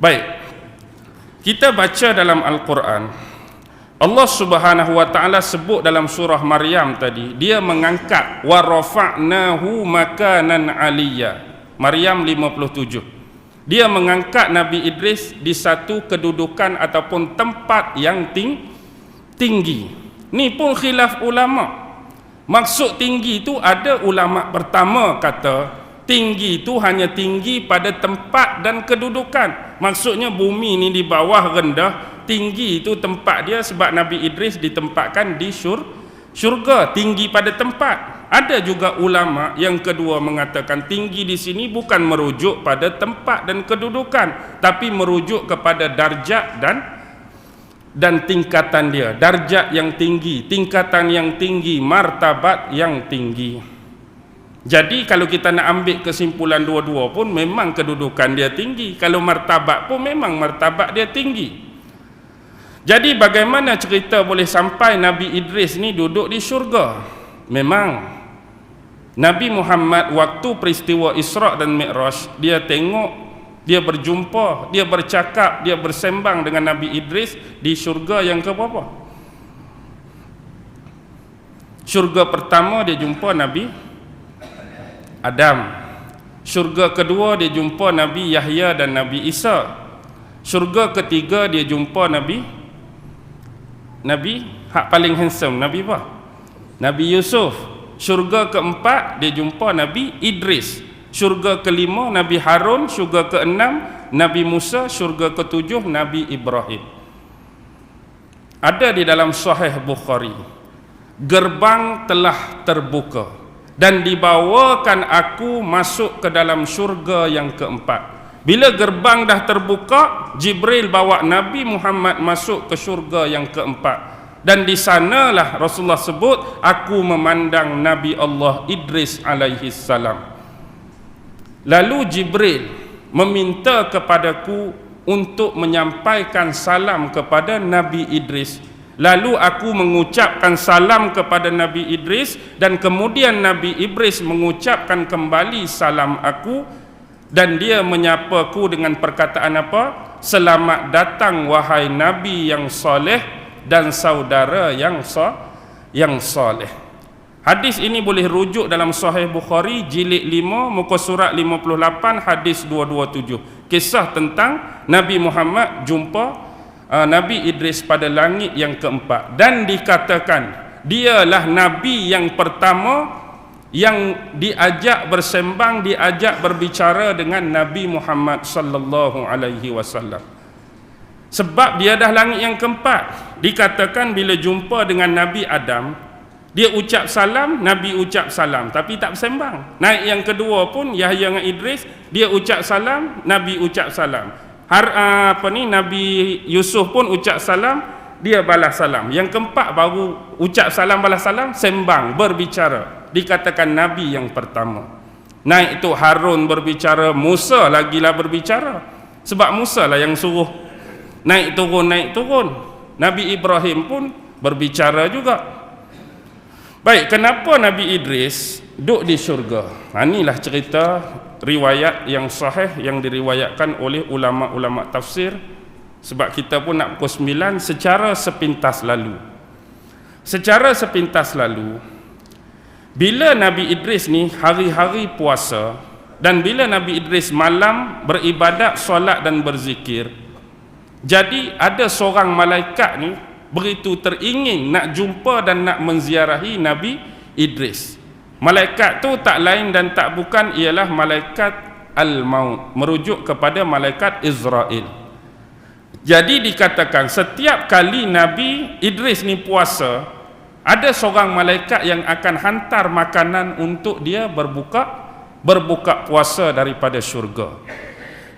Baik, kita baca dalam Al-Quran, Allah Subhanahu wa taala sebut dalam surah Maryam tadi, dia mengangkat wa rafa'nahu makanan aliyya. Maryam 57. Dia mengangkat Nabi Idris di satu kedudukan ataupun tempat yang tinggi. Ni pun khilaf ulama. Maksud tinggi itu ada ulama pertama kata tinggi itu hanya tinggi pada tempat dan kedudukan. Maksudnya bumi ni di bawah rendah, tinggi itu tempat dia sebab Nabi Idris ditempatkan di syurga, tinggi pada tempat. Ada juga ulama yang kedua mengatakan tinggi di sini bukan merujuk pada tempat dan kedudukan, tapi merujuk kepada darjat dan tingkatan dia. Darjat yang tinggi, tingkatan yang tinggi, martabat yang tinggi. Jadi kalau kita nak ambil kesimpulan dua-dua pun memang kedudukan dia tinggi, kalau martabat pun memang martabat dia tinggi. Jadi bagaimana cerita boleh sampai Nabi Idris ni duduk di syurga? Memang Nabi Muhammad waktu peristiwa Isra' dan Mi'raj, dia tengok, dia berjumpa, dia bercakap, dia bersembang dengan Nabi Idris di syurga yang keberapa? Syurga pertama dia jumpa Nabi Adam. Syurga kedua dia jumpa Nabi Yahya dan Nabi Isa. Syurga ketiga dia jumpa Nabi hak paling handsome, Nabi apa? Nabi Yusuf. Syurga keempat dia jumpa Nabi Idris. Syurga kelima Nabi Harun. Syurga keenam Nabi Musa. Syurga ketujuh Nabi Ibrahim. Ada di dalam Sahih Bukhari, gerbang telah terbuka dan dibawakan aku masuk ke dalam syurga yang keempat. Bila gerbang dah terbuka, Jibril bawa Nabi Muhammad masuk ke syurga yang keempat. Dan di sanalah Rasulullah sebut, aku memandang Nabi Allah Idris alaihi salam. Lalu Jibril meminta kepadaku untuk menyampaikan salam kepada Nabi Idris. Lalu aku mengucapkan salam kepada Nabi Idris, dan kemudian Nabi Idris mengucapkan kembali salam aku, dan dia menyapaku dengan perkataan apa? Selamat datang wahai Nabi yang soleh dan saudara yang soleh. Hadis ini boleh rujuk dalam Sahih Bukhari jilid 5 muka surat 58 hadis 227. Kisah tentang Nabi Muhammad jumpa Nabi Idris pada langit yang keempat, dan dikatakan dialah Nabi yang pertama yang diajak bersembang, diajak berbicara dengan Nabi Muhammad sallallahu alaihi wasallam. Sebab dia dah langit yang keempat. Dikatakan bila jumpa dengan Nabi Adam, dia ucap salam, Nabi ucap salam, tapi tak bersembang. Naik yang kedua pun Yahya dengan Idris, dia ucap salam, Nabi ucap salam. Nabi Yusuf pun ucap salam, dia balas salam. Yang keempat baru ucap salam balas salam, sembang, berbicara. Dikatakan Nabi yang pertama. Naik itu Harun berbicara, Musa lagilah berbicara. Sebab Musa lah yang suruh naik turun. Nabi Ibrahim pun berbicara juga. Baik, kenapa Nabi Idris duduk di syurga? Inilah cerita riwayat yang sahih yang diriwayatkan oleh ulama-ulama tafsir. Sebab kita pun nak pukul 9 secara sepintas lalu. Bila Nabi Idris ni hari-hari puasa, dan bila Nabi Idris malam beribadat, solat dan berzikir, jadi ada seorang malaikat ni begitu teringin nak jumpa dan nak menziarahi Nabi Idris. Malaikat tu tak lain dan tak bukan ialah malaikat Al-Maut, merujuk kepada malaikat Israel. Jadi dikatakan setiap kali Nabi Idris ni puasa, ada seorang malaikat yang akan hantar makanan untuk dia berbuka puasa daripada syurga.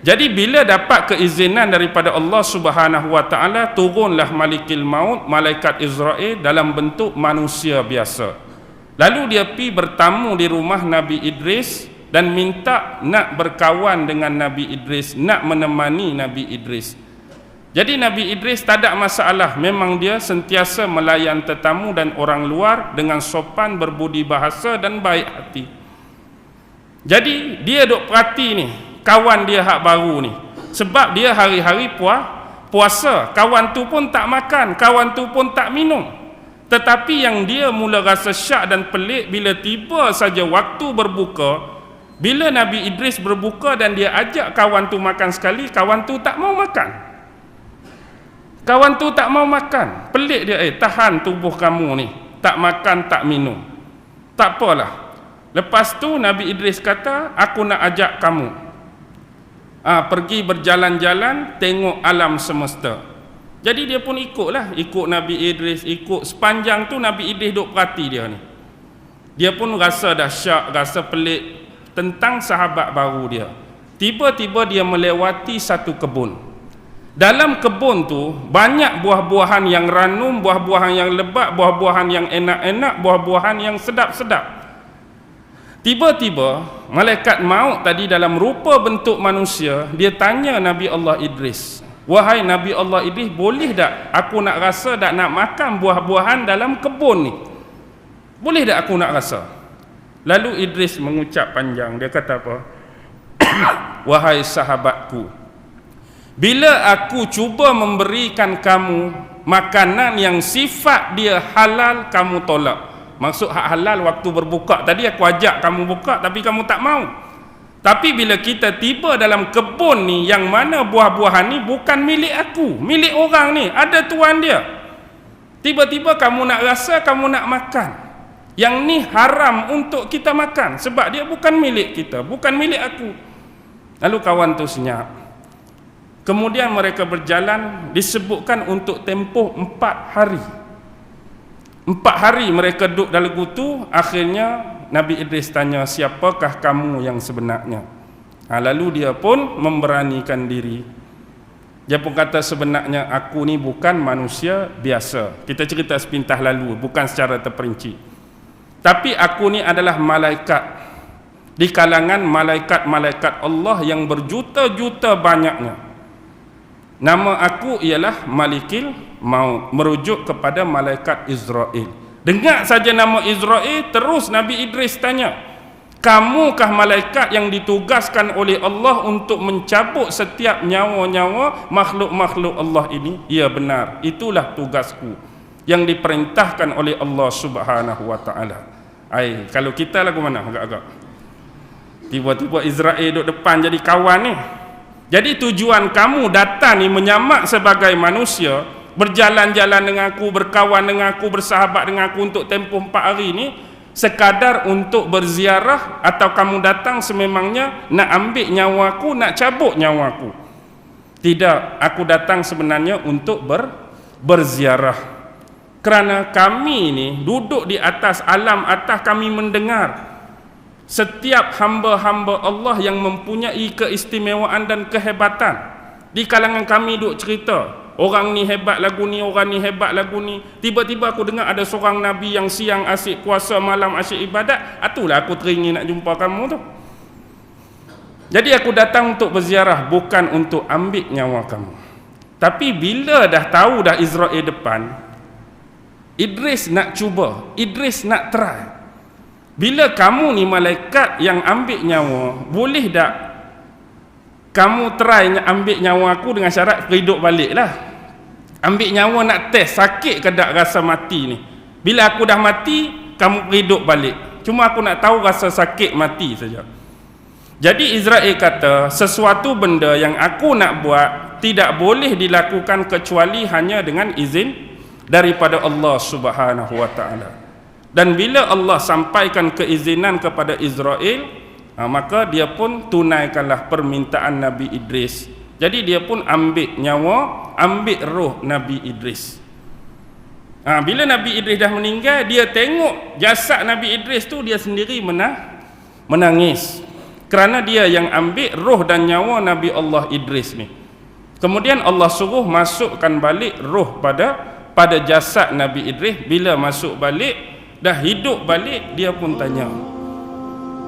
Jadi bila dapat keizinan daripada Allah Subhanahu wa taala, turunlah Malikil Maut, malaikat Israel dalam bentuk manusia biasa. Lalu dia pergi bertamu di rumah Nabi Idris dan minta nak berkawan dengan Nabi Idris, nak menemani Nabi Idris. Jadi Nabi Idris tak ada masalah, memang dia sentiasa melayan tetamu dan orang luar dengan sopan, berbudi bahasa dan baik hati. Jadi dia duk perhati ni, kawan dia hak baru ni. Sebab dia hari-hari puasa, kawan tu pun tak makan, kawan tu pun tak minum. Tetapi yang dia mula rasa syak dan pelik bila tiba saja waktu berbuka. Bila Nabi Idris berbuka dan dia ajak kawan tu makan sekali, kawan tu tak mau makan. Kawan tu tak mau makan. Pelik dia, tahan tubuh kamu ni, tak makan, tak minum. Tak apalah. Lepas tu Nabi Idris kata, aku nak ajak kamu pergi berjalan-jalan, tengok alam semesta. Jadi dia pun ikutlah, ikut Nabi Idris, ikut sepanjang tu Nabi Idris duk perhati dia ni. Dia pun rasa dahsyat, rasa pelik tentang sahabat baru dia. Tiba-tiba dia melewati satu kebun. Dalam kebun tu banyak buah-buahan yang ranum, buah-buahan yang lebat, buah-buahan yang enak-enak, buah-buahan yang sedap-sedap. Tiba-tiba malaikat maut tadi dalam rupa bentuk manusia, dia tanya Nabi Allah Idris, wahai Nabi Allah Idris, boleh tak aku nak rasa tak nak makan buah-buahan dalam kebun ni? Boleh tak aku nak rasa? Lalu Idris mengucap panjang, dia kata apa? Wahai sahabatku, bila aku cuba memberikan kamu makanan yang sifat dia halal, kamu tolak. Maksud hak halal waktu berbuka tadi, aku ajak kamu buka tapi kamu tak mau. Tapi bila kita tiba dalam kebun ni, yang mana buah-buahan ni bukan milik aku, milik orang ni, ada tuan dia. Tiba-tiba kamu nak rasa, kamu nak makan. Yang ni haram untuk kita makan sebab dia bukan milik kita, bukan milik aku. Lalu kawan tu senyap. Kemudian mereka berjalan, disebutkan untuk tempoh 4 hari. 4 hari mereka duduk dalam gutu. Akhirnya Nabi Idris tanya, siapakah kamu yang sebenarnya? Lalu dia pun memberanikan diri. Dia pun kata, sebenarnya aku ni bukan manusia biasa. Kita cerita sepintas lalu, bukan secara terperinci. Tapi aku ni adalah malaikat di kalangan malaikat-malaikat Allah yang berjuta-juta banyaknya. Nama aku ialah Malikil Maut, merujuk kepada malaikat Israel. Dengar saja nama Israel, terus Nabi Idris tanya, kamukah malaikat yang ditugaskan oleh Allah untuk mencabut setiap nyawa-nyawa makhluk-makhluk Allah ini? Ya benar, itulah tugasku yang diperintahkan oleh Allah Subhanahu wa taala. Kalau kita lagu mana agak-agak. Tiba-tiba Israel duduk depan jadi kawan ni. Jadi tujuan kamu datang ni menyamak sebagai manusia, berjalan-jalan dengan aku, berkawan dengan aku, bersahabat dengan aku untuk tempoh 4 hari ni, sekadar untuk berziarah, atau kamu datang sememangnya nak ambil nyawaku, nak cabut nyawaku? Tidak, aku datang sebenarnya untuk berziarah. Kerana kami ni duduk di atas alam atas, kami mendengar setiap hamba-hamba Allah yang mempunyai keistimewaan dan kehebatan. Di kalangan kami duk cerita, orang ni hebat lagu ni, orang ni hebat lagu ni. Tiba-tiba aku dengar ada seorang Nabi yang siang asyik puasa, malam asyik ibadat. Itulah aku teringin nak jumpa kamu tu. Jadi aku datang untuk berziarah, bukan untuk ambil nyawa kamu. Tapi bila dah tahu dah Israel depan, Idris nak cuba, Idris nak try. Bila kamu ni malaikat yang ambil nyawa, boleh tak kamu try ambil nyawa aku dengan syarat hidup balik lah. Ambil nyawa nak test, sakit ke tak rasa mati ni. Bila aku dah mati, kamu hidup balik. Cuma aku nak tahu rasa sakit mati saja. Jadi Israel kata, sesuatu benda yang aku nak buat tidak boleh dilakukan kecuali hanya dengan izin daripada Allah Subhanahu wa taala. Dan bila Allah sampaikan keizinan kepada Israel, maka dia pun tunaikanlah permintaan Nabi Idris. Jadi dia pun ambil nyawa, ambil roh Nabi Idris. Bila Nabi Idris dah meninggal, dia tengok jasad Nabi Idris tu, dia sendiri menangis. Kerana dia yang ambil roh dan nyawa Nabi Allah Idris ni. Kemudian Allah suruh masukkan balik roh pada jasad Nabi Idris. Bila masuk balik, dah hidup balik, dia pun tanya,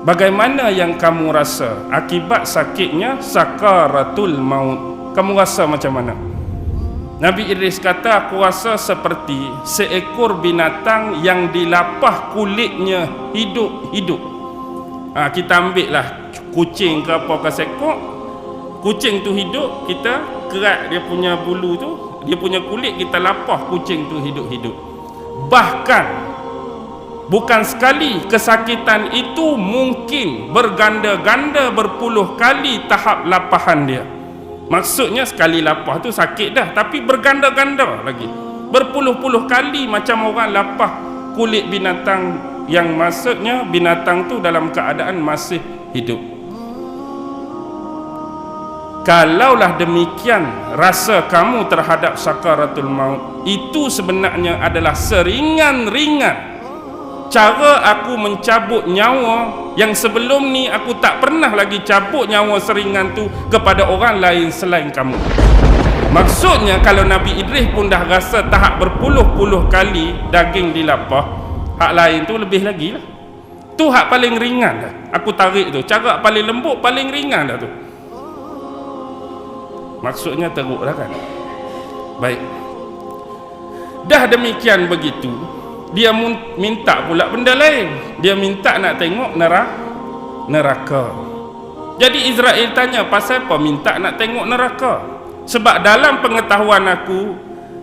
bagaimana yang kamu rasa akibat sakitnya sakaratul maut? Kamu rasa macam mana? Nabi Idris kata, aku rasa seperti seekor binatang yang dilapah kulitnya hidup-hidup. Kita ambil lah kucing ke apa ke sekok, kucing tu hidup, kita kerat dia punya bulu tu, dia punya kulit, kita lapah kucing tu hidup-hidup. Bahkan bukan sekali, kesakitan itu mungkin berganda-ganda, berpuluh kali tahap lapahan dia. Maksudnya sekali lapah tu sakit dah, tapi berganda-ganda lagi, berpuluh-puluh kali macam orang lapah kulit binatang, yang maksudnya binatang tu dalam keadaan masih hidup. Kalaulah demikian rasa kamu terhadap sakaratul maut, itu sebenarnya adalah seringan-ringan cara aku mencabut nyawa yang sebelum ni aku tak pernah lagi cabut nyawa seringan tu kepada orang lain selain kamu. Maksudnya kalau Nabi Idris pun dah rasa tahap berpuluh-puluh kali daging dilapah, hak lain tu lebih lagi lah. Tu hak paling ringan dah aku tarik tu, cara paling lembut, paling ringan dah tu. Maksudnya teruk dah kan. Baik, dah demikian begitu, dia minta pula benda lain. Dia minta nak tengok neraka. Jadi Israel tanya, pasal apa minta nak tengok neraka? Sebab dalam pengetahuan aku,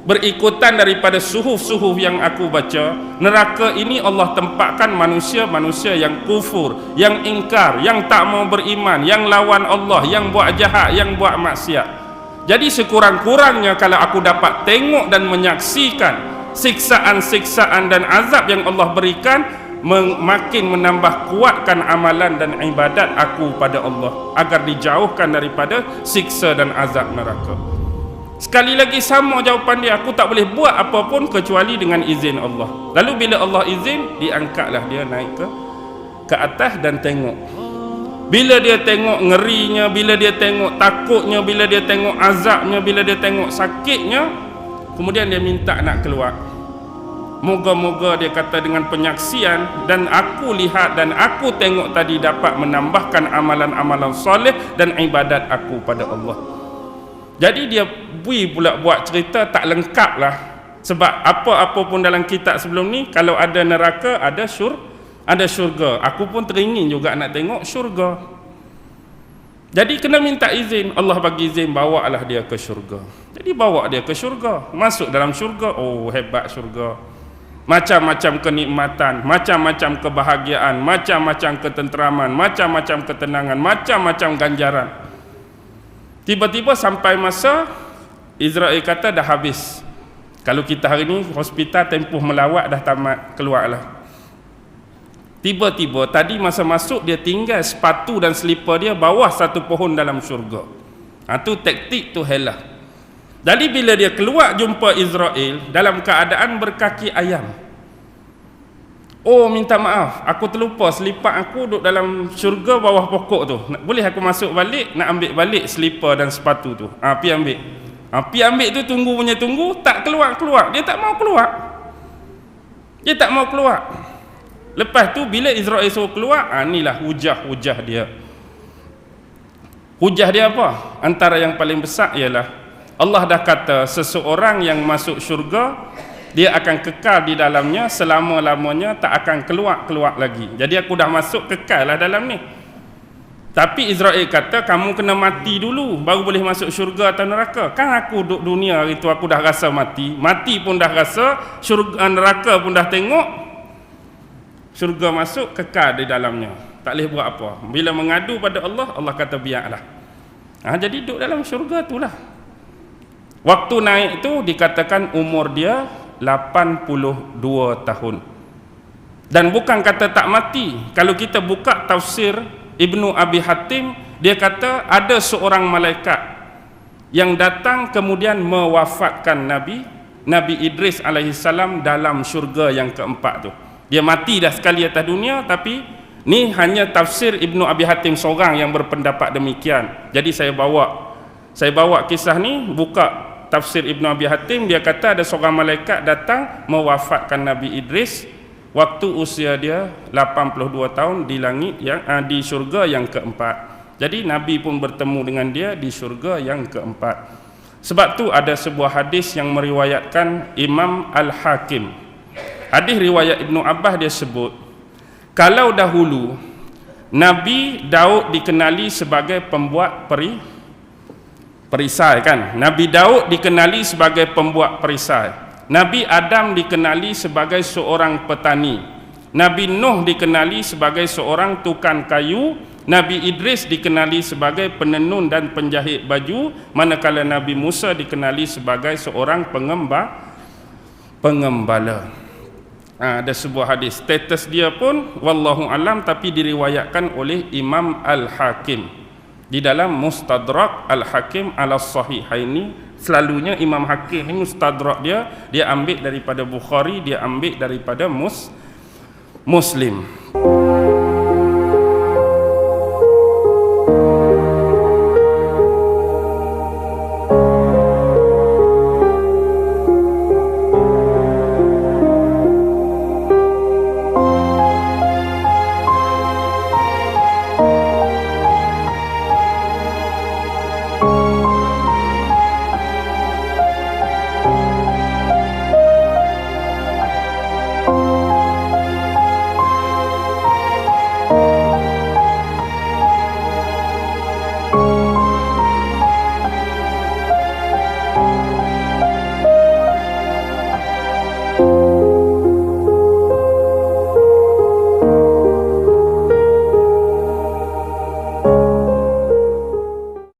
berikutan daripada suhuf-suhuf yang aku baca, neraka ini Allah tempatkan manusia-manusia yang kufur, yang ingkar, yang tak mau beriman, yang lawan Allah, yang buat jahat, yang buat maksiat. Jadi sekurang-kurangnya kalau aku dapat tengok dan menyaksikan siksaan-siksaan dan azab yang Allah berikan, makin menambah kuatkan amalan dan ibadat aku pada Allah agar dijauhkan daripada siksa dan azab neraka. Sekali lagi sama jawapan dia, aku tak boleh buat apa pun kecuali dengan izin Allah. Lalu bila Allah izin, diangkatlah dia naik ke atas dan tengok. Bila dia tengok ngerinya, bila dia tengok takutnya, bila dia tengok azabnya, bila dia tengok sakitnya, kemudian dia minta nak keluar. Moga-moga, dia kata, dengan penyaksian dan aku lihat dan aku tengok tadi dapat menambahkan amalan-amalan soleh dan ibadat aku pada Allah. Jadi dia pula buat cerita tak lengkap lah. Sebab apa-apa pun dalam kitab sebelum ni, kalau ada neraka, ada syurga. Aku pun teringin juga nak tengok syurga. Jadi kena minta izin. Allah bagi izin, bawalah dia ke syurga. Jadi bawa dia ke syurga. Masuk dalam syurga, oh hebat syurga. Macam-macam kenikmatan, macam-macam kebahagiaan, macam-macam ketenteraman, macam-macam ketenangan, macam-macam ganjaran. Tiba-tiba sampai masa Israel kata dah habis. Kalau kita hari ni hospital tempoh melawat dah tamat, keluarlah. Tiba-tiba tadi masa masuk dia tinggal sepatu dan selipar dia bawah satu pohon dalam syurga. Tu taktik tu helah. Jadi bila dia keluar jumpa Israel dalam keadaan berkaki ayam. Oh, minta maaf, aku terlupa selipar aku duduk dalam syurga bawah pokok tu. Boleh aku masuk balik, nak ambil balik selipar dan sepatu tu. Pi ambil. Pi ambil tu, tunggu, tak keluar-keluar. Dia tak mau keluar. Lepas tu bila Israel suruh keluar, inilah hujah-hujah dia. Hujah dia apa? Antara yang paling besar ialah Allah dah kata seseorang yang masuk syurga, dia akan kekal di dalamnya selama-lamanya, tak akan keluar lagi. Jadi aku dah masuk, kekal lah dalam ni. Tapi Israel kata kamu kena mati dulu baru boleh masuk syurga atau neraka. Kan aku duduk dunia hari tu aku dah rasa mati pun dah rasa, syurga neraka pun dah tengok. Syurga masuk, kekal di dalamnya, tak boleh buat apa. Bila mengadu pada Allah, Allah kata biarlah. Jadi duduk dalam syurga itulah. Waktu naik tu dikatakan umur dia 82 tahun. Dan bukan kata tak mati. Kalau kita buka tafsir Ibnu Abi Hatim, dia kata ada seorang malaikat yang datang kemudian mewafatkan Nabi Idris alaihissalam dalam syurga yang keempat tu. Dia mati dah sekali atas dunia, tapi ni hanya tafsir Ibnu Abi Hatim seorang yang berpendapat demikian. Jadi saya bawa kisah ni, buka tafsir Ibnu Abi Hatim, dia kata ada seorang malaikat datang mewafatkan Nabi Idris waktu usia dia 82 tahun di langit yang di syurga yang keempat. Jadi Nabi pun bertemu dengan dia di syurga yang keempat. Sebab tu ada sebuah hadis yang meriwayatkan Imam Al-Hakim. Hadis riwayat Ibnu Abbas, dia sebut kalau dahulu Nabi Daud dikenali sebagai pembuat perisai kan. Nabi Daud dikenali sebagai pembuat perisai. Nabi Adam dikenali sebagai seorang petani. Nabi Nuh dikenali sebagai seorang tukang kayu. Nabi Idris dikenali sebagai penenun dan penjahit baju, manakala Nabi Musa dikenali sebagai seorang pengembala. Ada sebuah hadis, status dia pun wallahu alam, tapi diriwayatkan oleh Imam Al-Hakim di dalam Mustadrak Al-Hakim ala Sahihaini. Selalunya Imam Hakim ini mustadrak dia ambil daripada Bukhari, dia ambil daripada Muslim.